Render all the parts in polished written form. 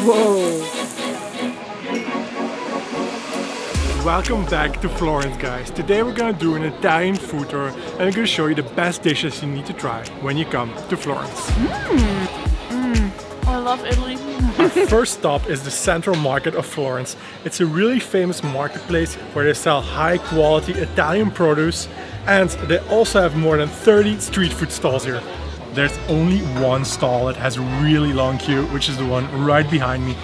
Whoa. Welcome back to Florence, guys. Today we're gonna do an Italian food tour and I'm gonna show you the best dishes you need to try when you come to Florence. I love Italy. Our first stop is the Central Market of Florence. It's a really famous marketplace where they sell high quality Italian produce, and they also have more than 30 street food stalls here. There's only one stall that has a really long queue, which is the one right behind me.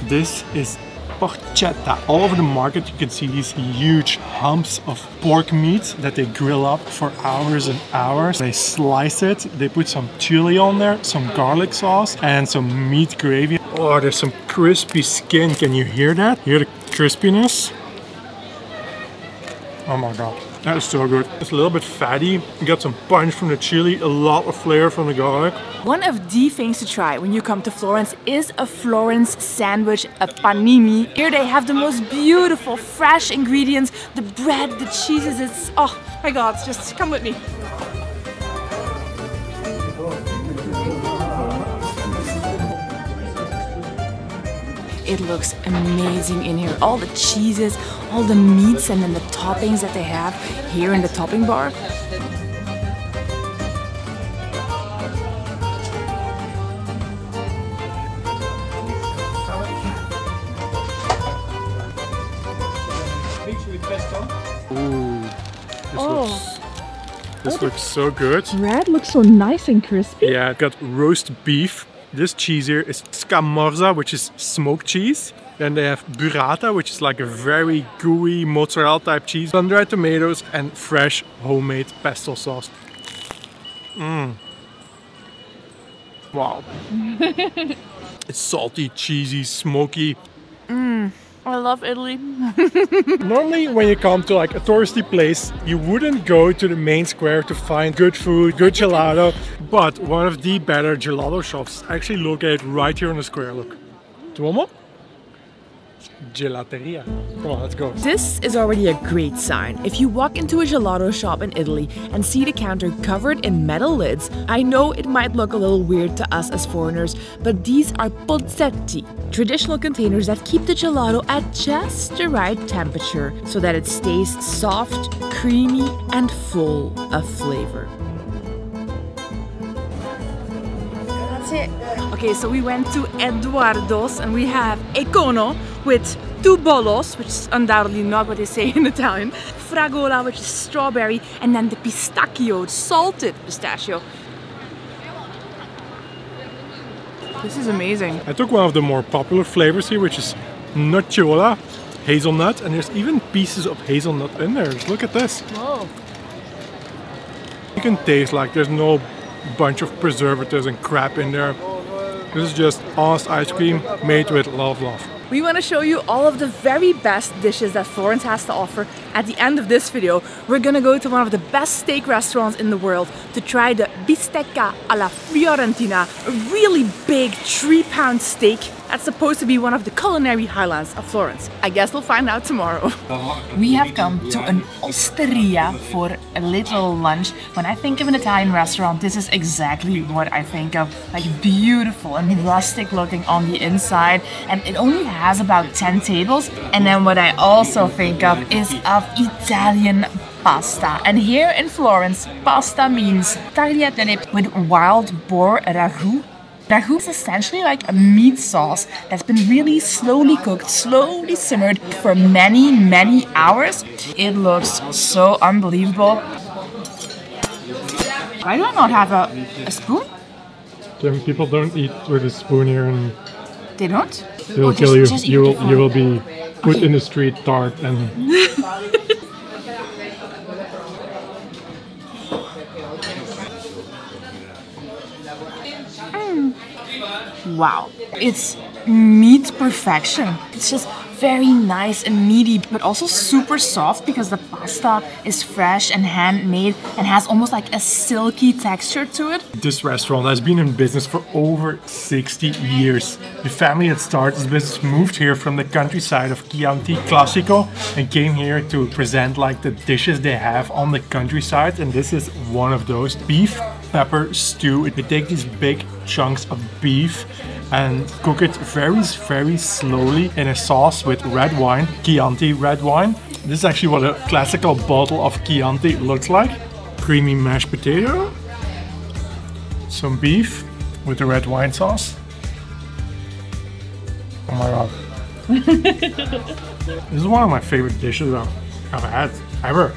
This is porchetta. All over the market you can see these huge humps of pork meat that they grill up for hours and hours. They slice it, they put some chili on there, some garlic sauce and some meat gravy. Oh, there's some crispy skin. Can you hear that? Hear the crispiness? Oh my god, that is so good. It's a little bit fatty. You got some punch from the chili, a lot of flavor from the garlic. One of the things to try when you come to Florence is a Florence sandwich, a panini. Here they have the most beautiful, fresh ingredients. The bread, the cheeses, it's, oh my god, just come with me. It looks amazing in here. All the cheeses, all the meats, and then the toppings that they have here in the topping bar. Ooh, this looks so good. Bread looks so nice and crispy. Yeah, got roast beef. This cheese here is scamorza, which is smoked cheese. Then they have burrata, which is like a very gooey mozzarella type cheese. Sun-dried tomatoes and fresh homemade pesto sauce. Wow. It's salty, cheesy, smoky. I love Italy. Normally when you come to like a touristy place, you wouldn't go to the main square to find good food, good gelato. But one of the better gelato shops is actually located right here on the square. Look. Duomo? Gelateria. Come on, let's go. This is already a great sign. If you walk into a gelato shop in Italy and see the counter covered in metal lids, I know it might look a little weird to us as foreigners, but these are pozzetti, traditional containers that keep the gelato at just the right temperature so that it stays soft, creamy, and full of flavor. That's it. Okay, so we went to Eduardo's and we have a cono with 2 bolos, which is undoubtedly not what they say in Italian, fragola, which is strawberry, and then the pistachio, salted pistachio. This is amazing. I took one of the more popular flavors here, which is nocciola, hazelnut, and there's even pieces of hazelnut in there. Just look at this. Whoa. You can taste like there's no bunch of preservatives and crap in there. This is just honest ice cream made with love. We want to show you all of the very best dishes that Florence has to offer. At the end of this video, we're gonna go to one of the best steak restaurants in the world to try the bistecca alla Fiorentina, a really big 3-pound steak that's supposed to be one of the culinary highlights of Florence. I guess we'll find out tomorrow. We have come to an osteria for a little lunch. When I think of an Italian restaurant, this is exactly what I think of. Like beautiful and rustic looking on the inside, and it only has about 10 tables. And then what I also think of is of Italian pasta. And here in Florence, pasta means tagliatelle with wild boar ragu. Ragu is essentially like a meat sauce that's been really slowly cooked, slowly simmered for many, many hours. It looks so unbelievable. Why do I not have a spoon? People don't eat with a spoon here, and They don't? they'll kill you. You will be put in the street tart and. Wow, it's meat perfection. It's just very nice and meaty, but also super soft because the pasta is fresh and handmade and has almost like a silky texture to it. This restaurant has been in business for over 60 years. The family that started this business moved here from the countryside of Chianti Classico and came here to present like the dishes they have on the countryside, and this is one of those. Beef pepper stew. They take these big chunks of beef and cook it very, very slowly in a sauce with red wine, Chianti red wine. This is actually what a classical bottle of Chianti looks like. Creamy mashed potato, some beef with the red wine sauce. Oh my god. This is one of my favorite dishes I've had ever.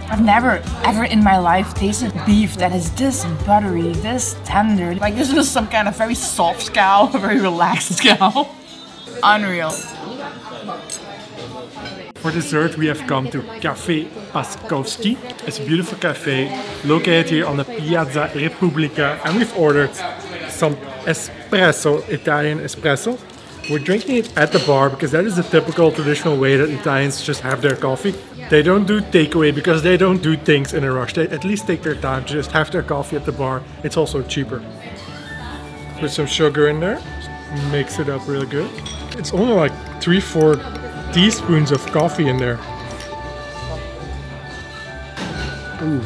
I've never ever in my life tasted beef that is this buttery, this tender. Like this is some kind of very soft cow, a very relaxed cow. Unreal. For dessert, we have come to Café Paskowski. It's a beautiful cafe located here on the Piazza Repubblica, and we've ordered some espresso, Italian espresso. We're drinking it at the bar because that is the typical traditional way that Italians just have their coffee. They don't do takeaway because they don't do things in a rush. They at least take their time to just have their coffee at the bar. It's also cheaper. Put some sugar in there, mix it up really good. It's only like 3-4 teaspoons of coffee in there. Ooh.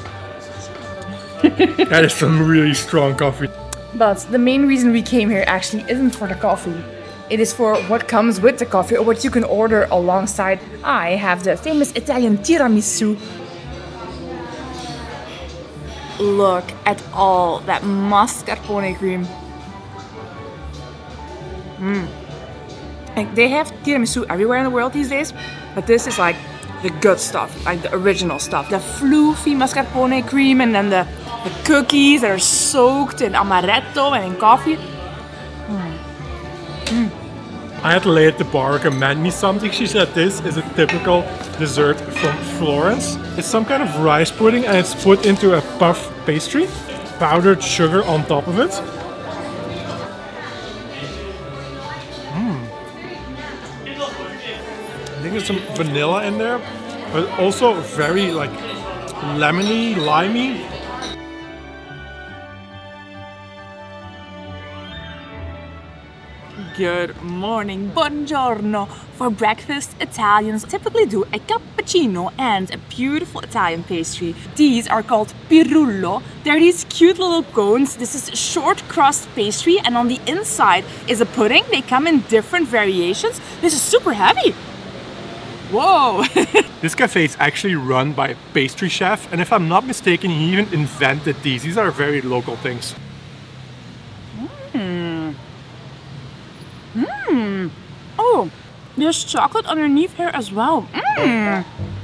That is some really strong coffee. But the main reason we came here actually isn't for the coffee. It is for what comes with the coffee or what you can order alongside. I have the famous Italian tiramisu. Look at all that mascarpone cream. Like they have tiramisu everywhere in the world these days, but this is like the good stuff, like the original stuff. The fluffy mascarpone cream and then the cookies that are soaked in amaretto and in coffee. I had a lady at the bar recommend me something. She said this is a typical dessert from Florence. It's some kind of rice pudding and it's put into a puff pastry. Powdered sugar on top of it. I think there's some vanilla in there, but also very like lemony, limey. Good morning, buongiorno. For breakfast, Italians typically do a cappuccino and a beautiful Italian pastry. These are called pirullo. They're these cute little cones. This is short crust pastry and on the inside is a pudding. They come in different variations. This is super heavy. Whoa! This cafe is actually run by a pastry chef, and if I'm not mistaken, he even invented these. These are very local things. Oh, there's chocolate underneath here as well.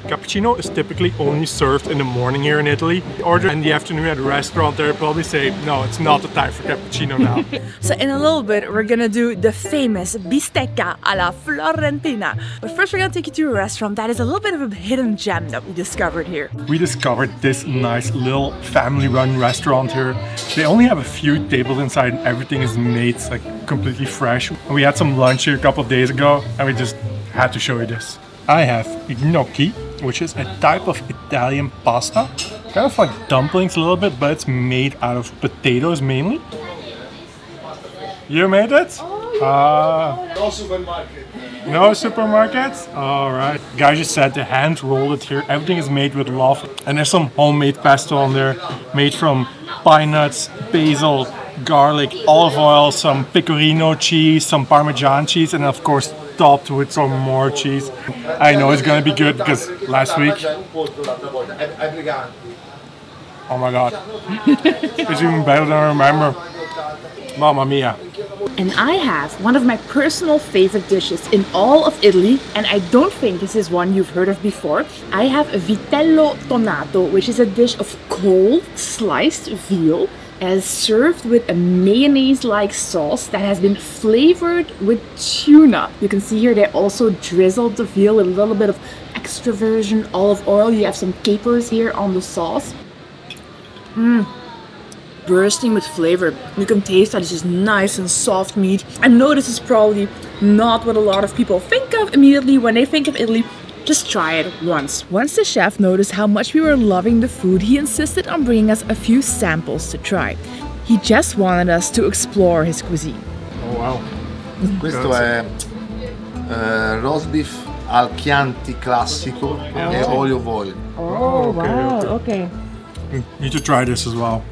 Cappuccino is typically only served in the morning here in Italy. Order in the afternoon at a restaurant, they'll probably say, no, it's not the time for cappuccino now. So in a little bit, we're gonna do the famous bistecca alla Florentina. But first, we're gonna take you to a restaurant that is a little bit of a hidden gem that we discovered here. We discovered this nice little family-run restaurant here. They only have a few tables inside and everything is made like completely fresh. We had some lunch here a couple of days ago and we just had to show you this. I have gnocchi, which is a type of Italian pasta. Kind of like dumplings a little bit, but it's made out of potatoes mainly. You made it? No supermarket. No supermarkets? Alright. Guy just said they hand rolled it here. Everything is made with love. And there's some homemade pesto on there, made from pine nuts, basil, garlic, olive oil, some pecorino cheese, some Parmesan cheese, and of course topped with some more cheese. I know it's gonna be good because last week, oh my god, it's even better than I remember. Mamma mia. And I have one of my personal favorite dishes in all of Italy, and I don't think this is one you've heard of before. I have a vitello tonato, which is a dish of cold sliced veal as served with a mayonnaise-like sauce that has been flavored with tuna. You can see here they also drizzled the veal with a little bit of extra virgin olive oil. You have some capers here on the sauce. Bursting with flavor. You can taste that this is nice and soft meat. I know this is probably not what a lot of people think of immediately when they think of Italy. Just try it once. Once the chef noticed how much we were loving the food, he insisted on bringing us a few samples to try. He just wanted us to explore his cuisine. Oh wow. Questo è roast beef al Chianti classico e olio oil. Oh wow, okay. You need to try this as well.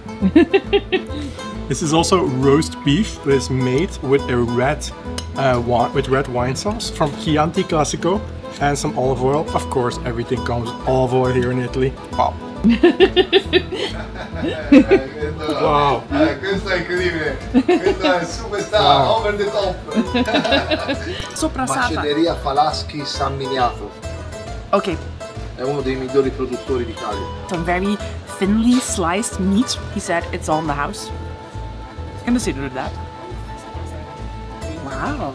This is also roast beef, but it's made with a red wine sauce from Chianti Classico and some olive oil. Of course, everything comes with olive oil here in Italy. Wow. Wow. Questo è incredibile. Questo è superstar, over the top. Soprasata. Macelleria Falaschi San Miniato. Okay. È uno dei migliori produttori d'Italia. Some very thinly sliced meat. He said it's all in the house. Consider that. Wow.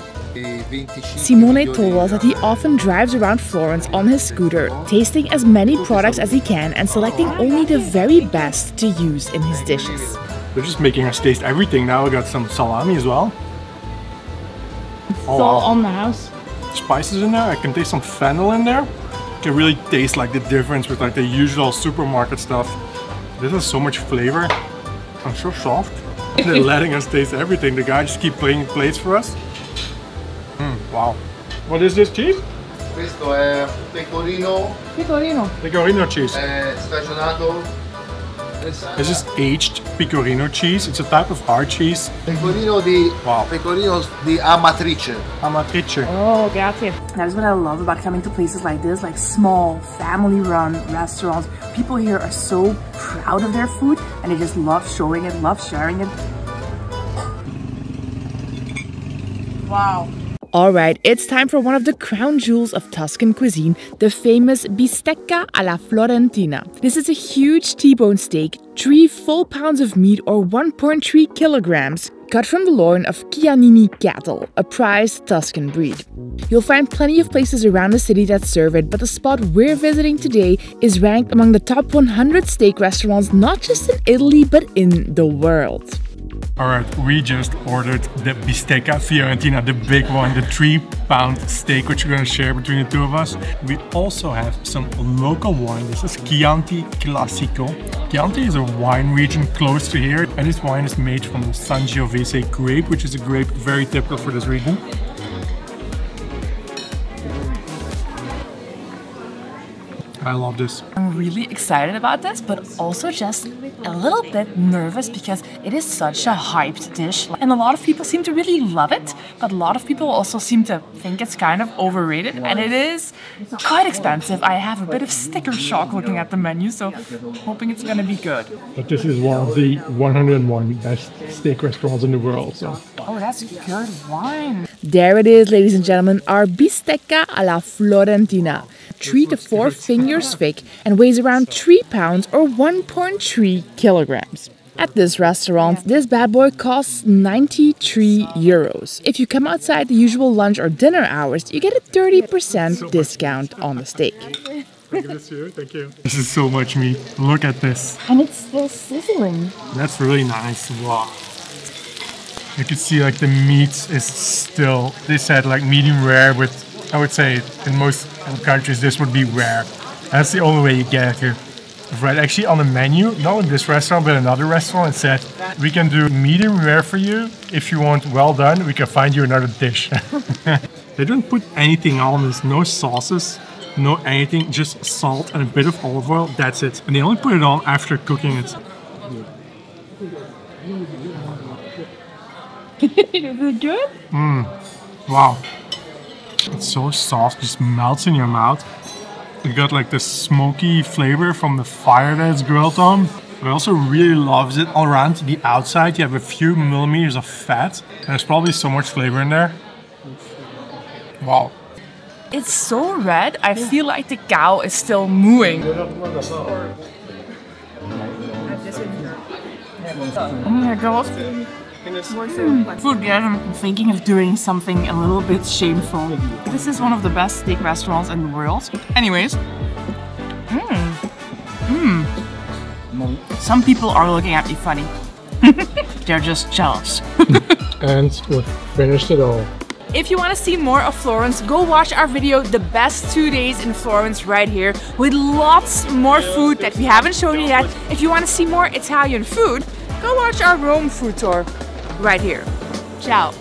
Simone told us that he often drives around Florence on his scooter, tasting as many products as he can and selecting only the very best to use in his dishes. They're just making us taste everything now. We got some salami as well. It's all on the house. Spices in there. I can taste some fennel in there. You can really taste like the difference with like the usual supermarket stuff. This has so much flavor and so soft. They're letting us taste everything. The guy just keep playing plates for us. Wow. What is this cheese? Questo è pecorino. Pecorino cheese. Stagionato. This is aged pecorino cheese. It's a type of hard cheese. Pecorino di Amatrice. Amatrice. Oh, grazie. That is what I love about coming to places like this, like small, family-run restaurants. People here are so proud of their food and they just love showing it, love sharing it. Wow. Alright, it's time for one of the crown jewels of Tuscan cuisine, the famous bistecca alla Florentina. This is a huge T-bone steak, 3 full pounds of meat or 1.3 kilograms, cut from the loin of Chianini cattle, a prized Tuscan breed. You'll find plenty of places around the city that serve it, but the spot we're visiting today is ranked among the top 100 steak restaurants not just in Italy but in the world. Alright, we just ordered the bistecca Fiorentina, the big one, the 3-pound steak, which we're going to share between the two of us. We also have some local wine. This is Chianti Classico. Chianti is a wine region close to here, and this wine is made from the Sangiovese grape, which is a grape very typical for this region. I love this. I'm really excited about this, but also just a little bit nervous because it is such a hyped dish. And a lot of people seem to really love it, but a lot of people also seem to think it's kind of overrated. And it is quite expensive. I have a bit of sticker shock looking at the menu, so hoping it's gonna be good. But this is one of the 101 best steak restaurants in the world. So. Oh, that's good wine. There it is, ladies and gentlemen, our bistecca alla Florentina. 3 to 4 fingers thick and weighs around 3 pounds or 1.3 kilograms. At this restaurant, this bad boy costs 93 euros. If you come outside the usual lunch or dinner hours, you get a 30% discount on the steak. Thank you. This is so much meat. Look at this. And it's still sizzling. That's really nice. Wow. You can see like the meat is still, they said like medium rare, but I would say in most countries this would be rare. That's the only way you get it here. I've read actually on the menu, not in this restaurant but another restaurant, it said we can do medium rare for you. If you want well done, we can find you another dish. They don't put anything on this, no sauces, no anything, just salt and a bit of olive oil, that's it. And they only put it on after cooking it. Is it good? Wow. It's so soft, just melts in your mouth. You got like the smoky flavor from the fire that it's grilled on. But I also really loves it. All around the outside you have a few millimeters of fat. And there's probably so much flavor in there. Wow. It's so red, I feel like the cow is still mooing. Oh my god. Food, yeah, I'm thinking of doing something a little bit shameful. This is one of the best steak restaurants in the world. Anyways. Some people are looking at me funny. They're just jealous. And we finished it all. If you want to see more of Florence, go watch our video, The Best 2 Days in Florence, right here, with lots more food that we haven't shown you yet. If you want to see more Italian food, go watch our Rome food tour right here. Ciao.